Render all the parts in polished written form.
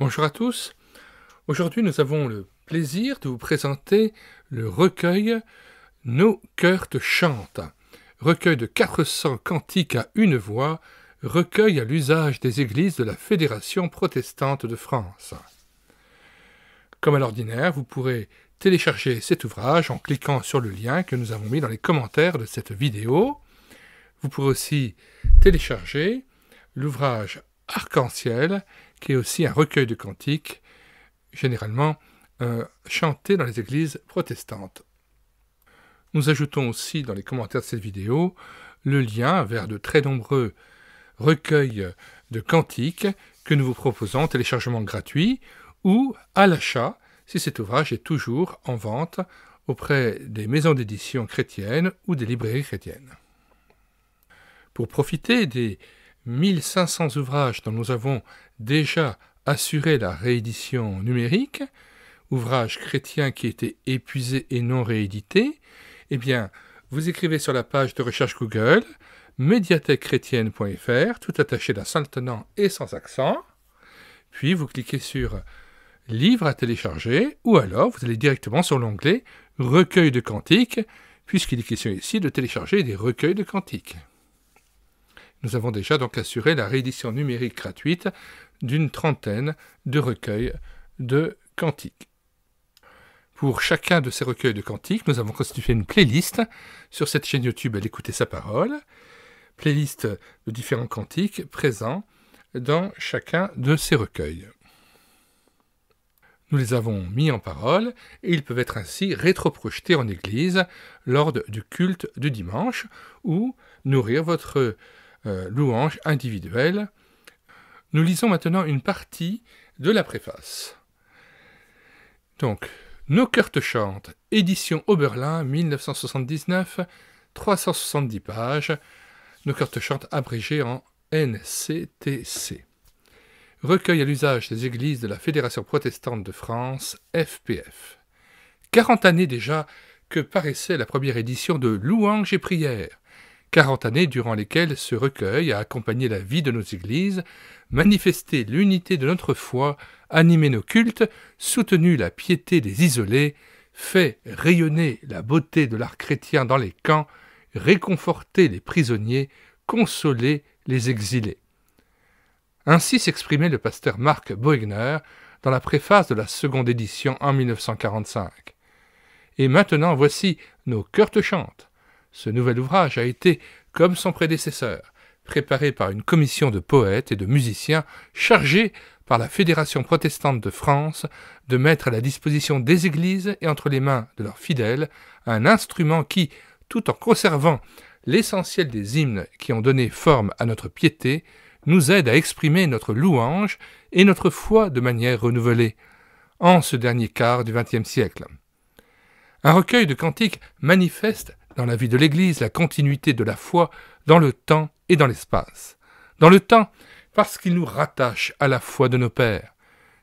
Bonjour à tous. Aujourd'hui, nous avons le plaisir de vous présenter le recueil Nos cœurs te chantent, recueil de 400 cantiques à une voix, recueil à l'usage des églises de la Fédération protestante de France. Comme à l'ordinaire, vous pourrez télécharger cet ouvrage en cliquant sur le lien que nous avons mis dans les commentaires de cette vidéo. Vous pourrez aussi télécharger l'ouvrage Arc-en-ciel, qui est aussi un recueil de cantiques, généralement chantés dans les églises protestantes. Nous ajoutons aussi dans les commentaires de cette vidéo le lien vers de très nombreux recueils de cantiques que nous vous proposons en téléchargement gratuit ou à l'achat si cet ouvrage est toujours en vente auprès des maisons d'édition chrétiennes ou des librairies chrétiennes. Pour profiter des 1500 ouvrages dont nous avons déjà assuré la réédition numérique, ouvrages chrétiens qui étaient épuisés et non réédités, eh bien, vous écrivez sur la page de recherche Google médiathèquechrétienne.fr, tout attaché d'un seul tenant et sans accent, puis vous cliquez sur Livres à télécharger, ou alors vous allez directement sur l'onglet Recueil de cantiques, puisqu'il est question ici de télécharger des recueils de cantiques. Nous avons déjà donc assuré la réédition numérique gratuite d'une trentaine de recueils de cantiques. Pour chacun de ces recueils de cantiques, nous avons constitué une playlist sur cette chaîne YouTube « Elle écoutait sa parole », playlist de différents cantiques présents dans chacun de ces recueils. Nous les avons mis en parole et ils peuvent être ainsi rétroprojetés en église lors du culte du dimanche ou nourrir votre louange individuelle. Nous lisons maintenant une partie de la préface. Donc, Nos cœurs te chantent, édition Oberlin, 1979, 370 pages. Nos cœurs te chantent abrégé en NCTC. Recueil à l'usage des églises de la Fédération protestante de France, FPF. 40 années déjà que paraissait la première édition de Louanges et prières. 40 années durant lesquelles ce recueil a accompagné la vie de nos églises, manifesté l'unité de notre foi, animé nos cultes, soutenu la piété des isolés, fait rayonner la beauté de l'art chrétien dans les camps, réconforté les prisonniers, consolé les exilés. Ainsi s'exprimait le pasteur Marc Boegner dans la préface de la seconde édition en 1945. Et maintenant voici Nos cœurs te chantent. Ce nouvel ouvrage a été, comme son prédécesseur, préparé par une commission de poètes et de musiciens chargés par la Fédération protestante de France de mettre à la disposition des églises et entre les mains de leurs fidèles un instrument qui, tout en conservant l'essentiel des hymnes qui ont donné forme à notre piété, nous aide à exprimer notre louange et notre foi de manière renouvelée, en ce dernier quart du XXe siècle. Un recueil de cantiques manifeste dans la vie de l'Église la continuité de la foi dans le temps et dans l'espace. Dans le temps, parce qu'il nous rattache à la foi de nos pères.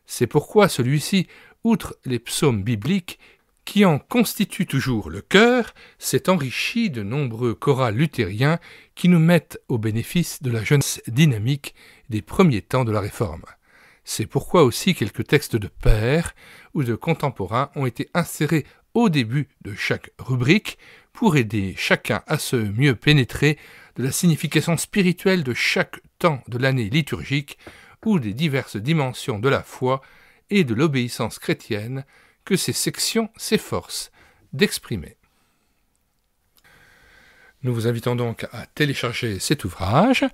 C'est pourquoi celui-ci, outre les psaumes bibliques, qui en constituent toujours le cœur, s'est enrichi de nombreux chorals luthériens qui nous mettent au bénéfice de la jeunesse dynamique des premiers temps de la Réforme. C'est pourquoi aussi quelques textes de pères ou de contemporains ont été insérés au début de chaque rubrique pour aider chacun à se mieux pénétrer de la signification spirituelle de chaque temps de l'année liturgique ou des diverses dimensions de la foi et de l'obéissance chrétienne que ces sections s'efforcent d'exprimer. Nous vous invitons donc à télécharger cet ouvrage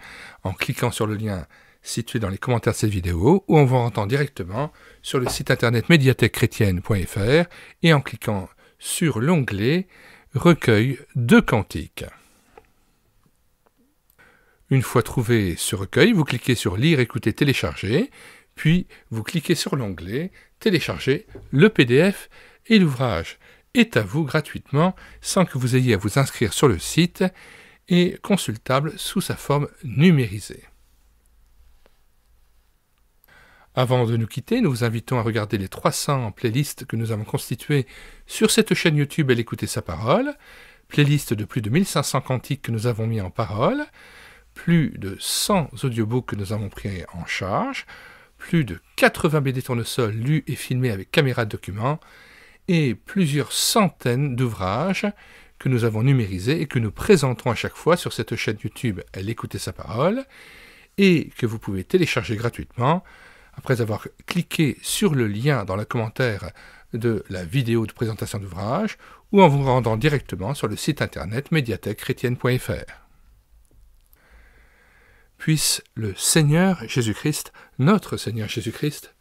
en cliquant sur le lien situé dans les commentaires de cette vidéo ou en vous rendant directement sur le site internet médiathèquechrétienne.fr et en cliquant sur l'onglet Recueil de cantiques. Une fois trouvé ce recueil, vous cliquez sur Lire, écouter, télécharger, puis vous cliquez sur l'onglet Télécharger le PDF et l'ouvrage est à vous gratuitement sans que vous ayez à vous inscrire sur le site et consultable sous sa forme numérisée. Avant de nous quitter, nous vous invitons à regarder les 300 playlists que nous avons constituées sur cette chaîne YouTube Elle écoutait sa parole, playlist de plus de 1500 cantiques que nous avons mis en parole, plus de 100 audiobooks que nous avons pris en charge, plus de 80 BD tournesol lus et filmés avec caméra de document, et plusieurs centaines d'ouvrages que nous avons numérisés et que nous présentons à chaque fois sur cette chaîne YouTube L'écouter sa parole, et que vous pouvez télécharger gratuitement après avoir cliqué sur le lien dans le commentaire de la vidéo de présentation d'ouvrage ou en vous rendant directement sur le site internet médiathèque-chrétienne.fr. Puisse le Seigneur Jésus-Christ, notre Seigneur Jésus-Christ,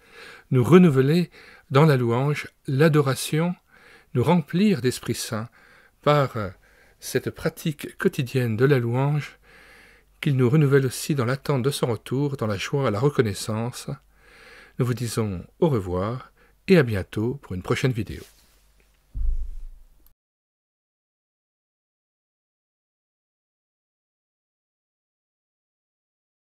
nous renouveler dans la louange, l'adoration, nous remplir d'Esprit Saint par cette pratique quotidienne de la louange, qu'il nous renouvelle aussi dans l'attente de son retour, dans la joie et la reconnaissance. Nous vous disons au revoir et à bientôt pour une prochaine vidéo.